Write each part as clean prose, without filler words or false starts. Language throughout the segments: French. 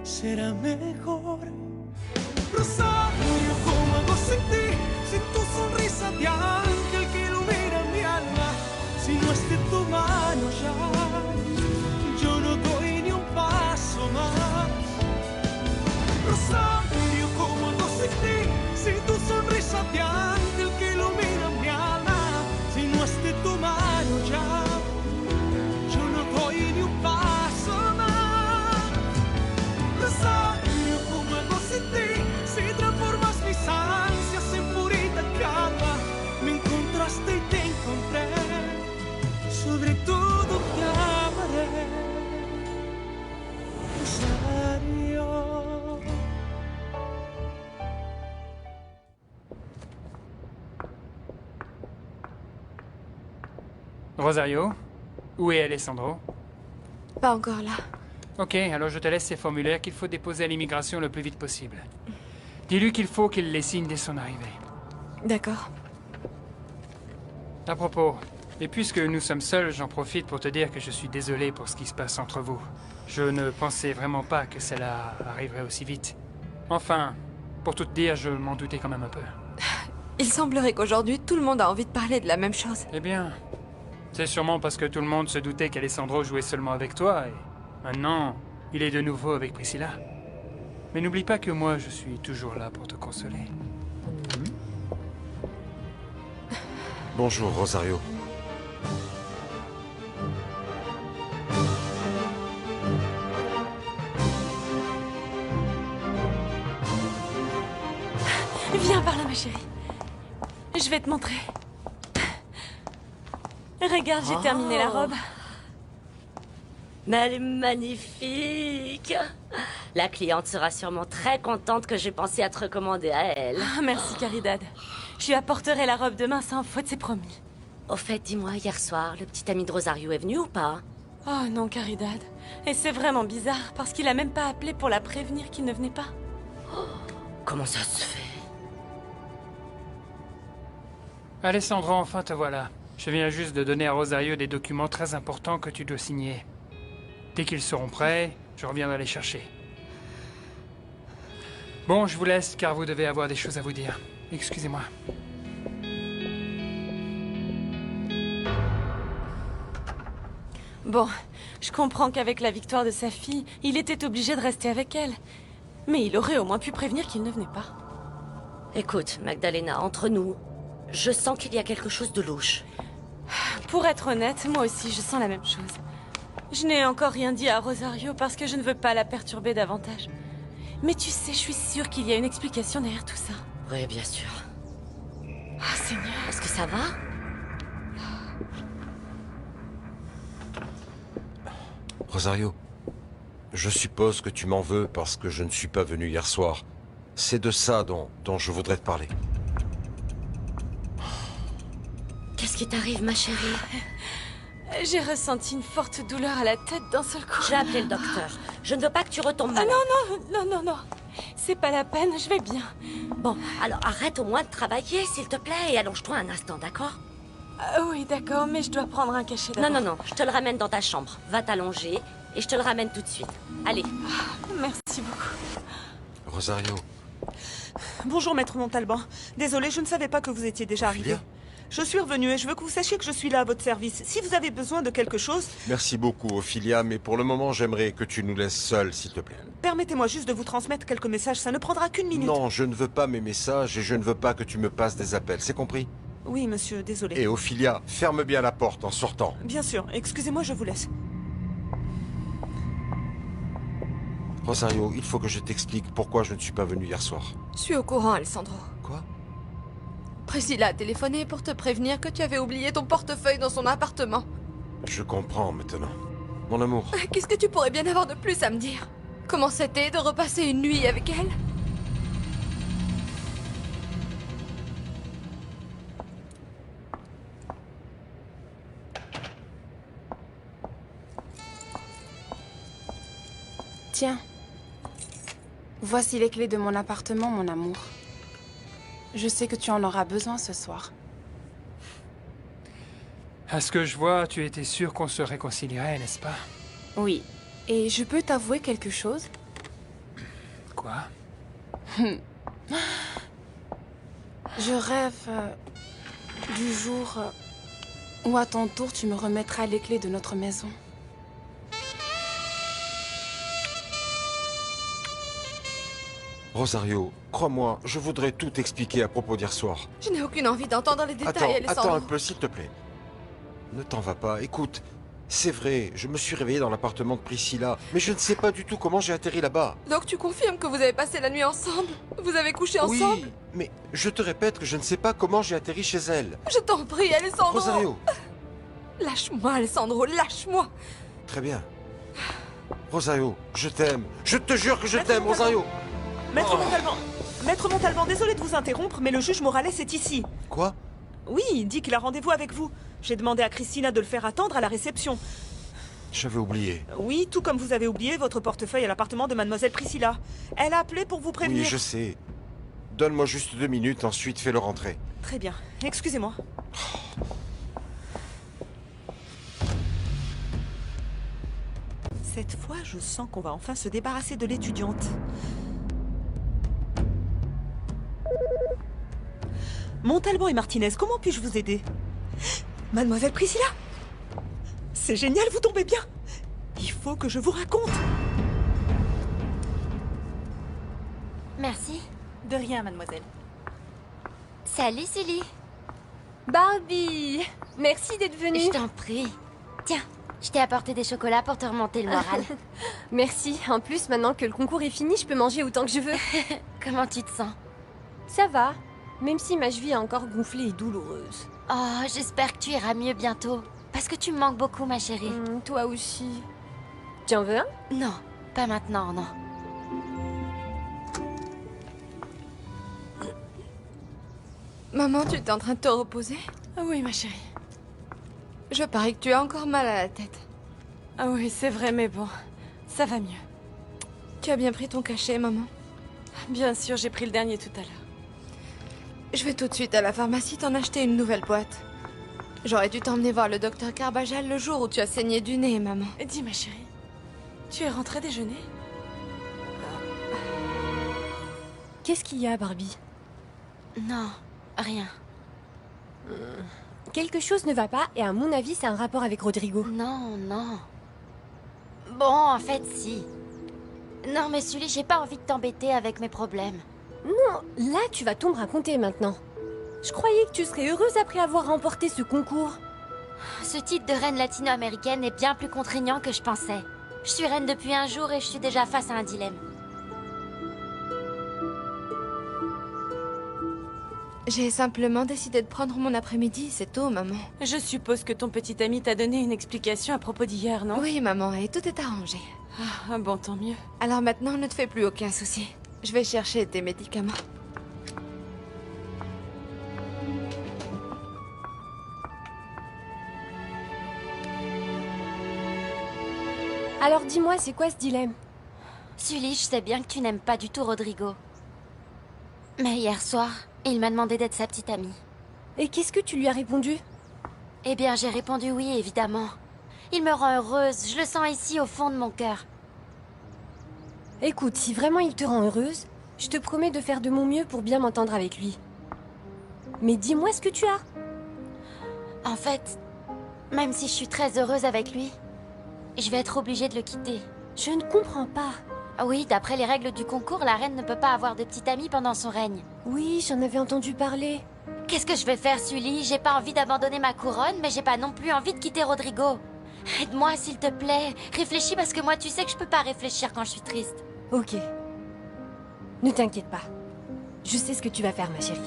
será mejor. Rosario, ¿cómo hago sin ti? Sin tu sonrisa de ángel que ilumina mi alma. Si no es de tu mano ya, yo no doy ni un paso más. Rosario, ¿cómo hago sin ti? Sin tu sonrisa de ángel que ilumina mi alma. Si no es de tu mano ya, yo no doy ni un paso más. Rosario, ¿cómo hago sin ti? Si transformas mis ansias en purita calma. Me encontraste y te encontré. Sobre todo te amaré. Rosario. Rosario, où est Alessandro? Pas encore là. Ok, alors je te laisse ces formulaires qu'il faut déposer à l'immigration le plus vite possible. Dis-lui qu'il faut qu'il les signe dès son arrivée. D'accord. À propos, et puisque nous sommes seuls, j'en profite pour te dire que je suis désolé pour ce qui se passe entre vous. Je ne pensais vraiment pas que cela arriverait aussi vite. Enfin, pour tout te dire, je m'en doutais quand même un peu. Il semblerait qu'aujourd'hui, tout le monde a envie de parler de la même chose. Eh bien, c'est sûrement parce que tout le monde se doutait qu'Alessandro jouait seulement avec toi, et maintenant, il est de nouveau avec Priscilla. Mais n'oublie pas que moi, je suis toujours là pour te consoler. Bonjour, Rosario. Viens par là, ma chérie. Je vais te montrer. Regarde, j'ai terminé la robe. Mais elle est magnifique. La cliente sera sûrement très contente que j'ai pensé à te recommander à elle. Ah, merci, Caridad. Je lui apporterai la robe demain sans faute, c'est promis. Au fait, dis-moi, hier soir, le petit ami de Rosario est venu ou pas? Oh non, Caridad. Et c'est vraiment bizarre, parce qu'il a même pas appelé pour la prévenir qu'il ne venait pas. Comment ça se fait? Alessandro, enfin te voilà. Je viens juste de donner à Rosario des documents très importants que tu dois signer. Dès qu'ils seront prêts, je reviendrai les chercher. Bon, je vous laisse car vous devez avoir des choses à vous dire. Excusez-moi. Bon, je comprends qu'avec la victoire de sa fille, il était obligé de rester avec elle. Mais il aurait au moins pu prévenir qu'il ne venait pas. Écoute, Magdalena, entre nous, je sens qu'il y a quelque chose de louche. Pour être honnête, moi aussi, je sens la même chose. Je n'ai encore rien dit à Rosario parce que je ne veux pas la perturber davantage. Mais tu sais, je suis sûre qu'il y a une explication derrière tout ça. Oui, bien sûr. Ah, Seigneur. Est-ce que ça va? Rosario, je suppose que tu m'en veux parce que je ne suis pas venu hier soir. C'est de ça dont je voudrais te parler. Qu'est-ce qui t'arrive, ma chérie? J'ai ressenti une forte douleur à la tête d'un seul coup. J'ai appelé le docteur. Je ne veux pas que tu retombes malade. Non. C'est pas la peine, je vais bien. Bon, alors arrête au moins de travailler, s'il te plaît, et allonge-toi un instant, d'accord? Oui, d'accord, mais je dois prendre un cachet d'abord. Non, je te le ramène dans ta chambre. Va t'allonger, et je te le ramène tout de suite. Allez. Merci beaucoup. Rosario. Bonjour, maître Montalban. Désolé, je ne savais pas que vous étiez déjà arrivé. Je suis revenue et je veux que vous sachiez que je suis là à votre service. Si vous avez besoin de quelque chose... Merci beaucoup, Ophelia, mais pour le moment, j'aimerais que tu nous laisses seuls, s'il te plaît. Permettez-moi juste de vous transmettre quelques messages, ça ne prendra qu'une minute. Non, je ne veux pas mes messages et je ne veux pas que tu me passes des appels, c'est compris? Oui, monsieur, désolé. Et Ophelia, ferme bien la porte en sortant. Bien sûr, excusez-moi, je vous laisse. Rosario, il faut que je t'explique pourquoi je ne suis pas venu hier soir. Je suis au courant, Alessandro. Quoi? Priscilla a téléphoné pour te prévenir que tu avais oublié ton portefeuille dans son appartement. Je comprends maintenant. Mon amour. Qu'est-ce que tu pourrais bien avoir de plus à me dire? Comment c'était de repasser une nuit avec elle? Tiens. Voici les clés de mon appartement, mon amour. Je sais que tu en auras besoin ce soir. À ce que je vois, tu étais sûr qu'on se réconcilierait, n'est-ce pas? Oui. Et je peux t'avouer quelque chose? Quoi? Je rêve du jour où à ton tour tu me remettras les clés de notre maison. Rosario, crois-moi, je voudrais tout expliquer à propos d'hier soir. Je n'ai aucune envie d'entendre les détails, Alessandro. Attends un peu, s'il te plaît. Ne t'en va pas. Écoute, c'est vrai, je me suis réveillé dans l'appartement de Priscilla, mais je ne sais pas du tout comment j'ai atterri là-bas. Donc tu confirmes que vous avez passé la nuit ensemble? Vous avez couché ensemble? Oui, mais je te répète que je ne sais pas comment j'ai atterri chez elle. Je t'en prie, Alessandro. Rosario. Lâche-moi, Alessandro, lâche-moi. Très bien. Rosario, je t'aime. Je te jure que je Maître t'aime, Montalban. Rosario. Maître Montalban, désolé de vous interrompre, mais le juge Morales est ici. Quoi? Oui, il dit qu'il a rendez-vous avec vous. J'ai demandé à Christina de le faire attendre à la réception. J'avais oublié. Oui, tout comme vous avez oublié votre portefeuille à l'appartement de Mademoiselle Priscilla. Elle a appelé pour vous prévenir. Oui, je sais. Donne-moi juste 2 minutes, ensuite fais-le rentrer. Très bien. Excusez-moi. Cette fois, je sens qu'on va enfin se débarrasser de l'étudiante. Montalban et Martinez, comment puis-je vous aider? Mademoiselle Priscilla? C'est génial, vous tombez bien. Il faut que je vous raconte. Merci. De rien, mademoiselle. Salut, Sully. Barbie, merci d'être venue. Je t'en prie. Tiens, je t'ai apporté des chocolats pour te remonter le moral. Merci. En plus, maintenant que le concours est fini, je peux manger autant que je veux. Comment tu te sens? Ça va, même si ma cheville est encore gonflée et douloureuse. Oh, j'espère que tu iras mieux bientôt. Parce que tu me manques beaucoup, ma chérie. Toi aussi. Tu en veux un? Non, pas maintenant, non. Maman, tu étais en train de te reposer? Ah oui, ma chérie. Je parie que tu as encore mal à la tête. Ah oui, c'est vrai, mais bon, ça va mieux. Tu as bien pris ton cachet, maman? Bien sûr, j'ai pris le dernier tout à l'heure. Je vais tout de suite à la pharmacie t'en acheter une nouvelle boîte. J'aurais dû t'emmener voir le docteur Carbajal le jour où tu as saigné du nez, maman. Dis, ma chérie, tu es rentrée déjeuner? Qu'est-ce qu'il y a, Barbie? Non, rien. Quelque chose ne va pas, et à mon avis, c'est un rapport avec Rodrigo. Non, non. Bon, en fait, si. Non, mais Sully, j'ai pas envie de t'embêter avec mes problèmes. Non, là, tu vas tout me raconter maintenant. Je croyais que tu serais heureuse après avoir remporté ce concours. Ce titre de reine latino-américaine est bien plus contraignant que je pensais. Je suis reine depuis un jour et je suis déjà face à un dilemme. J'ai simplement décidé de prendre mon après-midi, c'est tôt, maman. Je suppose que ton petit ami t'a donné une explication à propos d'hier, non? Oui, maman, et tout est arrangé. Ah, bon, tant mieux. Alors maintenant, ne te fais plus aucun souci. Je vais chercher tes médicaments. Alors dis-moi, c'est quoi ce dilemme? Sully, je sais bien que tu n'aimes pas du tout Rodrigo. Mais hier soir, il m'a demandé d'être sa petite amie. Et qu'est-ce que tu lui as répondu? Eh bien, j'ai répondu oui, évidemment. Il me rend heureuse, je le sens ici au fond de mon cœur. Écoute, si vraiment il te rend heureuse, je te promets de faire de mon mieux pour bien m'entendre avec lui. Mais dis-moi ce que tu as. En fait, même si je suis très heureuse avec lui, je vais être obligée de le quitter. Je ne comprends pas. Oui, d'après les règles du concours, la reine ne peut pas avoir de petite amie pendant son règne. Oui, j'en avais entendu parler. Qu'est-ce que je vais faire, Sully? J'ai pas envie d'abandonner ma couronne, mais j'ai pas non plus envie de quitter Rodrigo. Aide-moi, s'il te plaît. Réfléchis parce que moi, tu sais que je peux pas réfléchir quand je suis triste. Ok. Ne t'inquiète pas. Je sais ce que tu vas faire, ma chérie.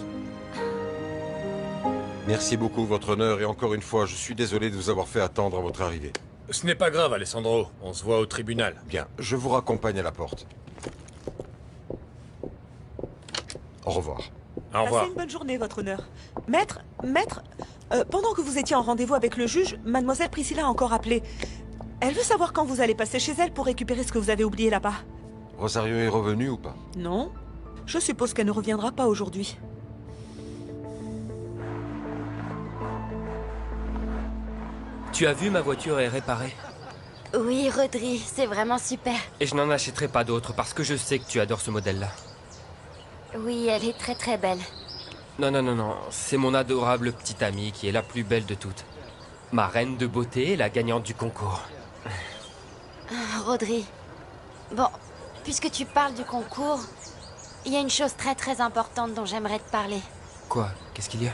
Merci beaucoup, votre honneur, et encore une fois, je suis désolé de vous avoir fait attendre à votre arrivée. Ce n'est pas grave, Alessandro. On se voit au tribunal. Bien, je vous raccompagne à la porte. Au revoir. Au revoir. Passez une bonne journée, votre honneur. Maître, pendant que vous étiez en rendez-vous avec le juge, mademoiselle Priscilla a encore appelé. Elle veut savoir quand vous allez passer chez elle pour récupérer ce que vous avez oublié là-bas. Rosario est revenu ou pas? Non. Je suppose qu'elle ne reviendra pas aujourd'hui. Tu as vu, ma voiture est réparée. Oui, Rodri, c'est vraiment super. Et je n'en achèterai pas d'autres parce que je sais que tu adores ce modèle-là. Oui, elle est très très belle. Non, non, non, non. C'est mon adorable petite amie qui est la plus belle de toutes. Ma reine de beauté et la gagnante du concours. Rodri, bon, puisque tu parles du concours, il y a une chose très très importante dont j'aimerais te parler. Quoi? Qu'est-ce qu'il y a?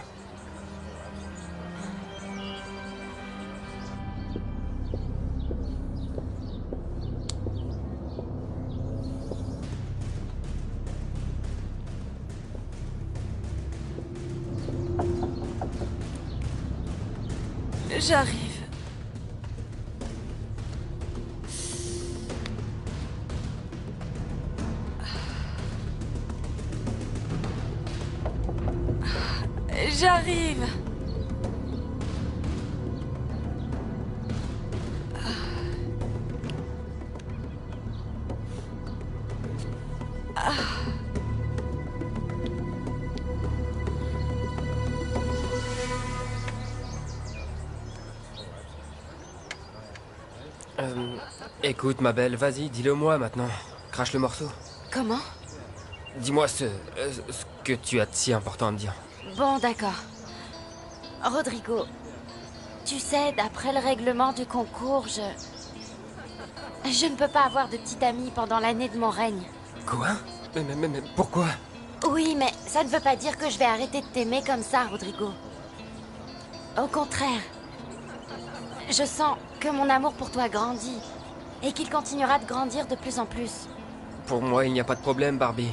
J'arrive. J'arrive. Écoute, ma belle, vas-y, dis-le-moi maintenant. Crache le morceau. Comment? Dis-moi ce que tu as de si important à me dire. Bon, d'accord. Rodrigo, tu sais, d'après le règlement du concours, je ne peux pas avoir de petite amie pendant l'année de mon règne. Quoi? Mais pourquoi? Oui, mais ça ne veut pas dire que je vais arrêter de t'aimer comme ça, Rodrigo. Au contraire. Je sens que mon amour pour toi grandit. Et qu'il continuera de grandir de plus en plus. Pour moi, il n'y a pas de problème, Barbie.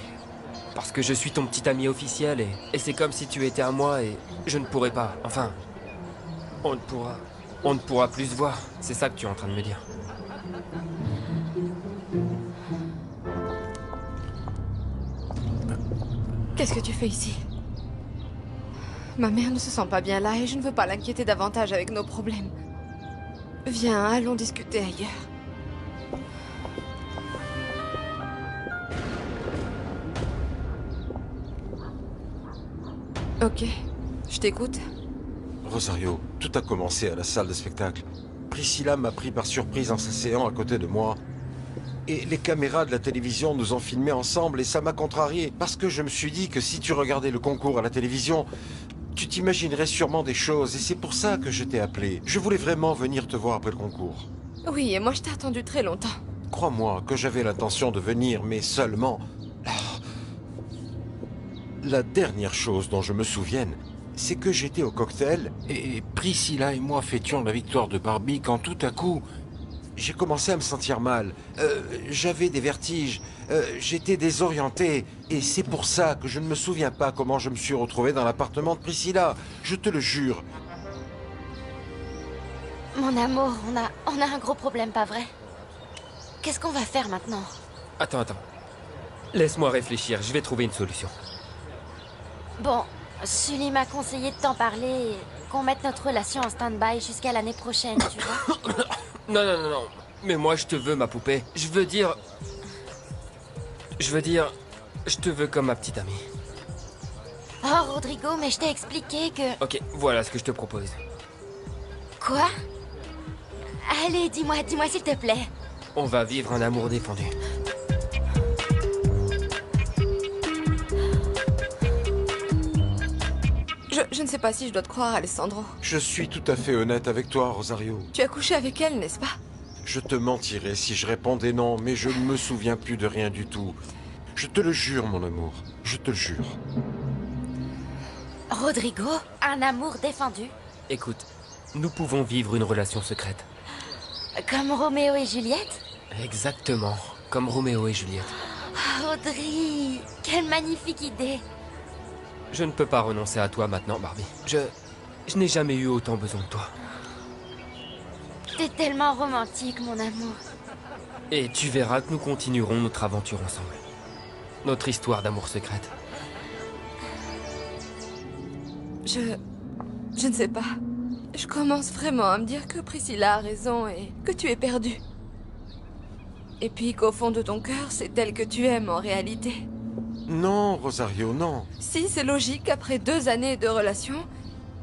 Parce que je suis ton petit ami officiel et c'est comme si tu étais à moi et je ne pourrais pas. Enfin, on ne pourra plus se voir. C'est ça que tu es en train de me dire. Qu'est-ce que tu fais ici? Ma mère ne se sent pas bien là et je ne veux pas l'inquiéter davantage avec nos problèmes. Viens, allons discuter ailleurs. Ok, je t'écoute. Rosario, tout a commencé à la salle de spectacle. Priscilla m'a pris par surprise en s'asseyant à côté de moi. Et les caméras de la télévision nous ont filmés ensemble et ça m'a contrarié. Parce que je me suis dit que si tu regardais le concours à la télévision, tu t'imaginerais sûrement des choses. Et c'est pour ça que je t'ai appelé. Je voulais vraiment venir te voir après le concours. Oui, et moi je t'ai attendu très longtemps. Crois-moi que j'avais l'intention de venir, mais seulement... La dernière chose dont je me souvienne, c'est que j'étais au cocktail et Priscilla et moi fêtions la victoire de Barbie quand tout à coup, j'ai commencé à me sentir mal. J'avais des vertiges, j'étais désorienté et c'est pour ça que je ne me souviens pas comment je me suis retrouvé dans l'appartement de Priscilla. Je te le jure. Mon amour, on a un gros problème, pas vrai? Qu'est-ce qu'on va faire maintenant? Attends. Laisse-moi réfléchir, je vais trouver une solution. Bon, Sully m'a conseillé de t'en parler et qu'on mette notre relation en stand-by jusqu'à l'année prochaine, tu vois? Non. Mais moi, je te veux, ma poupée. Je veux dire, je te veux comme ma petite amie. Oh, Rodrigo, mais je t'ai expliqué que... Ok, voilà ce que je te propose. Quoi? Allez, dis-moi s'il te plaît. On va vivre un amour défendu. Je ne sais pas si je dois te croire, Alessandro. Je suis tout à fait honnête avec toi, Rosario. Tu as couché avec elle, n'est-ce pas? Je te mentirais si je répondais non, mais je ne me souviens plus de rien du tout. Je te le jure, mon amour. Je te le jure. Rodrigo, un amour défendu? Écoute, nous pouvons vivre une relation secrète. Comme Roméo et Juliette? Exactement, comme Roméo et Juliette. Rodri, quelle magnifique idée! Je ne peux pas renoncer à toi maintenant, Barbie. Je n'ai jamais eu autant besoin de toi. T'es tellement romantique, mon amour. Et tu verras que nous continuerons notre aventure ensemble. Notre histoire d'amour secrète. Je ne sais pas. Je commence vraiment à me dire que Priscilla a raison et que tu es perdu. Et puis qu'au fond de ton cœur, c'est elle que tu aimes en réalité. Non, Rosario, non. Si, c'est logique, après 2 années de relation,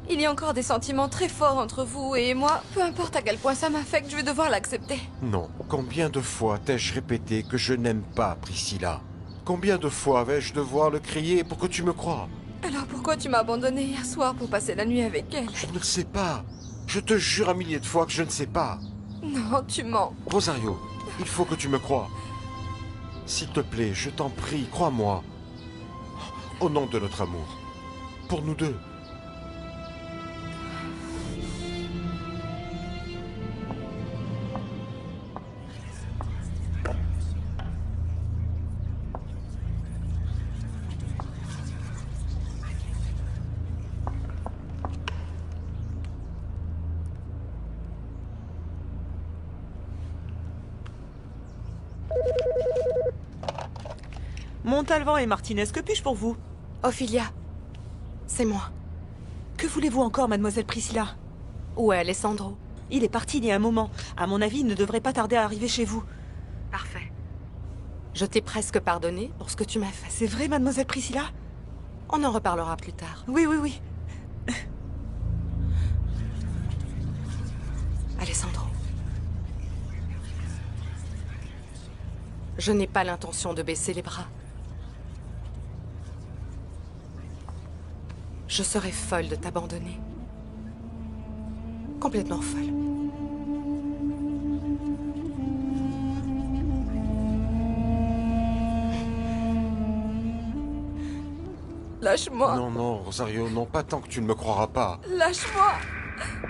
Il y a encore des sentiments très forts entre vous et moi. Peu importe à quel point ça m'affecte, je vais devoir l'accepter. Non. Combien de fois t'ai-je répété que je n'aime pas Priscilla? Combien de fois vais-je devoir le crier pour que tu me crois? Alors pourquoi tu m'as abandonné hier soir pour passer la nuit avec elle? Je ne sais pas. Je te jure un millier de fois que je ne sais pas. Non, tu mens. Rosario, il faut que tu me crois. S'il te plaît, je t'en prie, crois-moi. Au nom de notre amour. Pour nous deux. Montalvan et Martinez, que puis-je pour vous? Ophelia, c'est moi. Que voulez-vous encore, mademoiselle Priscilla? Où est Alessandro? Il est parti il y a un moment. À mon avis, il ne devrait pas tarder à arriver chez vous. Parfait. Je t'ai presque pardonné pour ce que tu m'as fait. C'est vrai, mademoiselle Priscilla? On en reparlera plus tard. Oui, oui, oui. Alessandro. Je n'ai pas l'intention de baisser les bras. Je serais folle de t'abandonner. Complètement folle. Lâche-moi. Non, non, Rosario, non, pas tant que tu ne me croiras pas. Lâche-moi.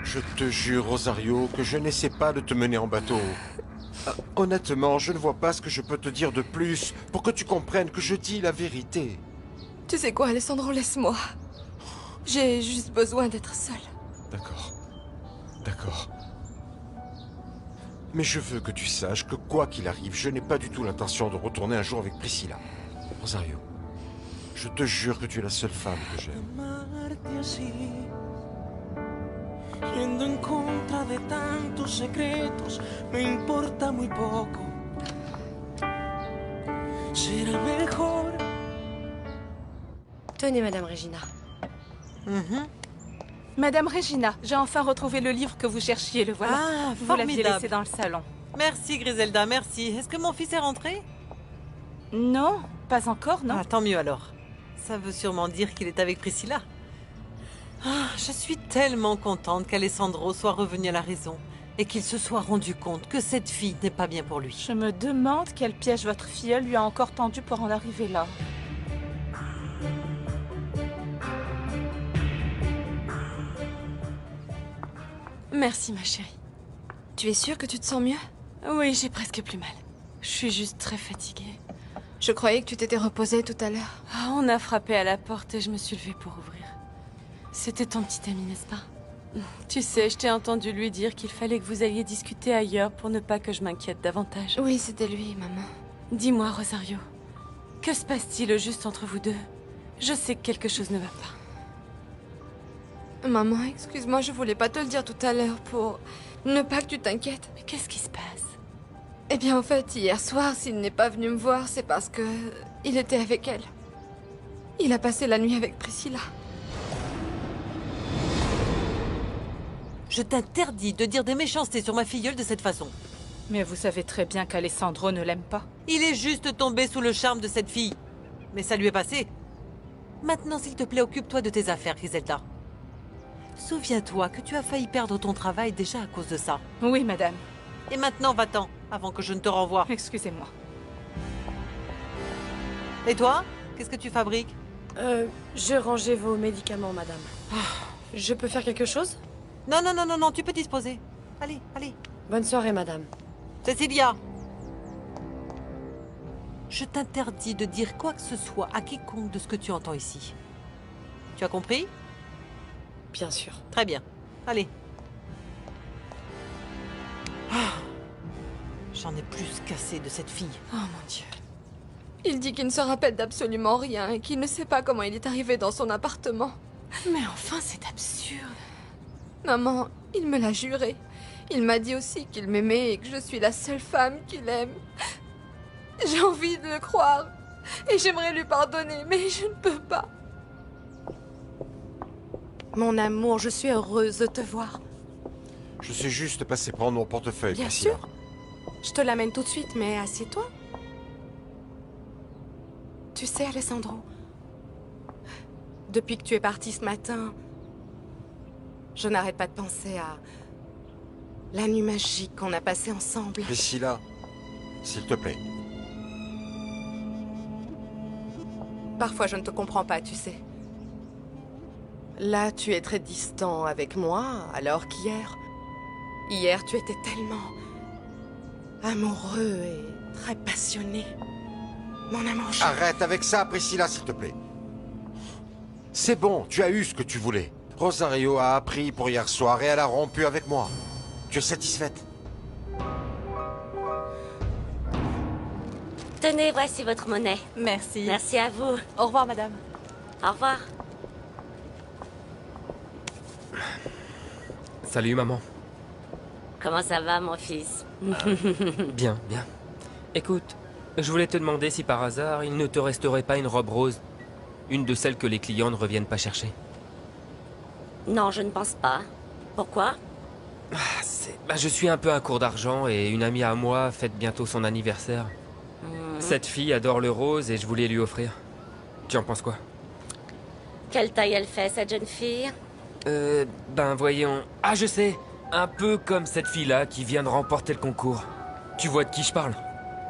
Je te jure, Rosario, que je n'essaie pas de te mener en bateau. Honnêtement, je ne vois pas ce que je peux te dire de plus pour que tu comprennes que je dis la vérité. Tu sais quoi, Alessandro, laisse-moi. J'ai juste besoin d'être seule. D'accord. D'accord. Mais je veux que tu saches que quoi qu'il arrive, je n'ai pas du tout l'intention de retourner un jour avec Priscilla. Rosario, je te jure que tu es la seule femme que j'aime. Amarte así, yendo en contra de tantos secretos, me importa muy poco. Será mejor. Tenez, Madame Regina. Madame Regina, j'ai enfin retrouvé le livre que vous cherchiez, le voilà. Ah, vous l'aviez formidable. laissé dans le salon. Merci, Griselda, merci. Est-ce que mon fils est rentré? Non, pas encore, non. Ah, tant mieux alors. Ça veut sûrement dire qu'il est avec Priscilla. Ah, je suis tellement contente qu'Alessandro soit revenu à la raison et qu'il se soit rendu compte que cette fille n'est pas bien pour lui. Je me demande quel piège votre filleul lui a encore tendu pour en arriver là. Merci, ma chérie. Tu es sûre que tu te sens mieux? Oui, j'ai presque plus mal. Je suis juste très fatiguée. Je croyais que tu t'étais reposée tout à l'heure. Ah, on a frappé à la porte et je me suis levée pour ouvrir. C'était ton petit ami, n'est-ce pas? Tu sais, je t'ai entendu lui dire qu'il fallait que vous alliez discuter ailleurs pour ne pas que je m'inquiète davantage. Oui, c'était lui, maman. Dis-moi, Rosario, que se passe-t-il au juste entre vous deux? Je sais que quelque chose ne va pas. Maman, excuse-moi, je voulais pas te le dire tout à l'heure pour ne pas que tu t'inquiètes. Mais qu'est-ce qui se passe? Eh bien, en fait, hier soir, s'il n'est pas venu me voir, c'est parce que il était avec elle. Il a passé la nuit avec Priscilla. Je t'interdis de dire des méchancetés sur ma filleule de cette façon. Mais vous savez très bien qu'Alessandro ne l'aime pas. Il est juste tombé sous le charme de cette fille. Mais ça lui est passé. Maintenant, s'il te plaît, occupe-toi de tes affaires, Griselda. Souviens-toi que tu as failli perdre ton travail déjà à cause de ça. Oui, madame. Et maintenant, va-t'en, avant que je ne te renvoie. Excusez-moi. Et toi, qu'est-ce que tu fabriques? Je rangeais vos médicaments, madame. Je peux faire quelque chose? Non, non, non, non, non, tu peux disposer. Allez, allez. Bonne soirée, madame. Cécilia! Je t'interdis de dire quoi que ce soit à quiconque de ce que tu entends ici. Tu as compris? Bien sûr. Très bien. Allez. J'en ai plus qu'assez de cette fille. Oh mon Dieu. Il dit qu'il ne se rappelle d'absolument rien et qu'il ne sait pas comment il est arrivé dans son appartement. Mais enfin, c'est absurde. Maman, il me l'a juré. Il m'a dit aussi qu'il m'aimait et que je suis la seule femme qu'il aime. J'ai envie de le croire. Et j'aimerais lui pardonner, mais je ne peux pas. Mon amour, je suis heureuse de te voir. Je suis juste passé prendre mon portefeuille, Bien Priscilla. sûr. Je te l'amène tout de suite, mais assieds-toi. Tu sais, Alessandro, depuis que tu es parti ce matin, je n'arrête pas de penser à la nuit magique qu'on a passée ensemble. Priscilla, s'il te plaît. Parfois, je ne te comprends pas, tu sais. Là, tu es très distant avec moi, alors qu'hier... Hier, tu étais tellement... amoureux et très passionné. Mon amour, je... Arrête avec ça, Priscilla, s'il te plaît. C'est bon, tu as eu ce que tu voulais. Rosario a appris pour hier soir et elle a rompu avec moi. Tu es satisfaite? Tenez, voici votre monnaie. Merci. Merci à vous. Au revoir, madame. Au revoir. Salut, maman. Comment ça va, mon fils? Bien, bien. Écoute, je voulais te demander si par hasard, il ne te resterait pas une robe rose. Une de celles que les clients ne reviennent pas chercher. Non, je ne pense pas. Pourquoi? Je suis un peu à court d'argent et une amie à moi fête bientôt son anniversaire. Cette fille adore le rose et je voulais lui offrir. Tu en penses quoi? Quelle taille elle fait, cette jeune fille? Voyons... Ah, je sais. Un peu comme cette fille-là qui vient de remporter le concours. Tu vois de qui je parle?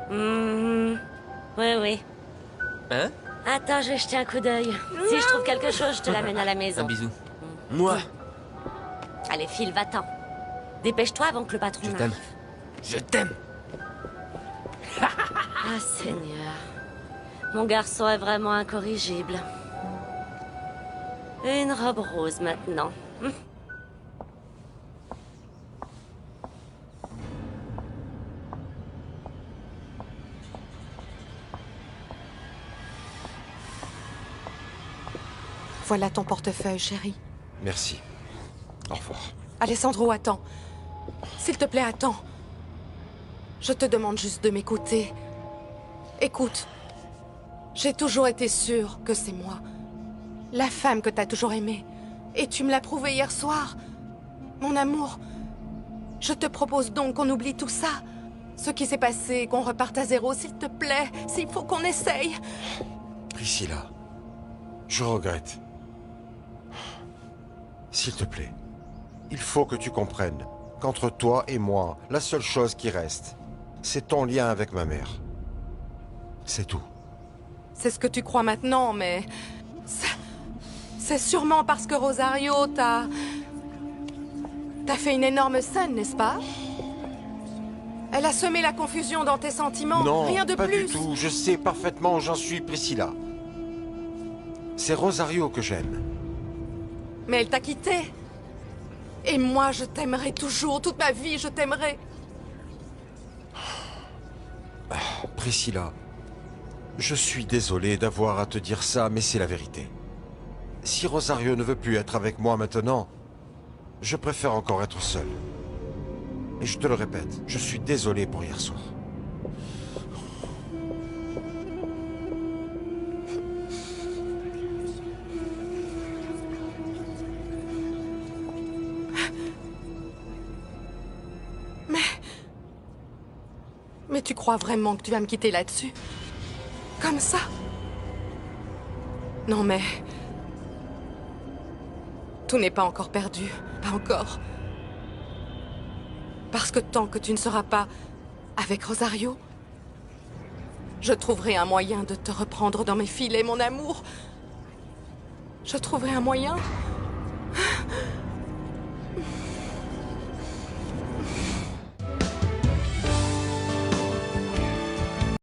Oui, oui. Hein? Attends, je vais jeter un coup d'œil. Si je trouve quelque chose, je te l'amène à la maison. Un bisou. Moi? Allez, file, va-t'en. Dépêche-toi avant que le patron Je n'arrive. t'aime. Je t'aime. Ah, Seigneur. Mon garçon est vraiment incorrigible. Une robe rose maintenant. Voilà ton portefeuille, chérie. Merci. Au revoir. Alessandro, attends. S'il te plaît, attends. Je te demande juste de m'écouter. Écoute. J'ai toujours été sûre que c'est moi. La femme que t'as toujours aimée. Et tu me l'as prouvé hier soir. Mon amour. Je te propose donc qu'on oublie tout ça. Ce qui s'est passé, qu'on reparte à zéro, s'il te plaît. S'il faut qu'on essaye. Priscilla, je regrette. S'il te plaît, il faut que tu comprennes qu'entre toi et moi, la seule chose qui reste, c'est ton lien avec ma mère. C'est tout. C'est ce que tu crois maintenant, mais... C'est sûrement parce que Rosario t'a fait une énorme scène, n'est-ce pas? Elle a semé la confusion dans tes sentiments, Non, rien de pas plus. du tout. Je sais parfaitement où j'en suis, Priscilla. C'est Rosario que j'aime. Mais elle t'a quitté. Et moi, je t'aimerai toujours. Toute ma vie, je t'aimerai. Priscilla, je suis désolé d'avoir à te dire ça, mais c'est la vérité. Si Rosario ne veut plus être avec moi maintenant, je préfère encore être seul. Et je te le répète, je suis désolé pour hier soir. Mais tu crois vraiment que tu vas me quitter là-dessus? Comme ça? Non mais... Tout n'est pas encore perdu. Pas encore. Parce que tant que tu ne seras pas avec Rosario, je trouverai un moyen de te reprendre dans mes filets, mon amour. Je trouverai un moyen.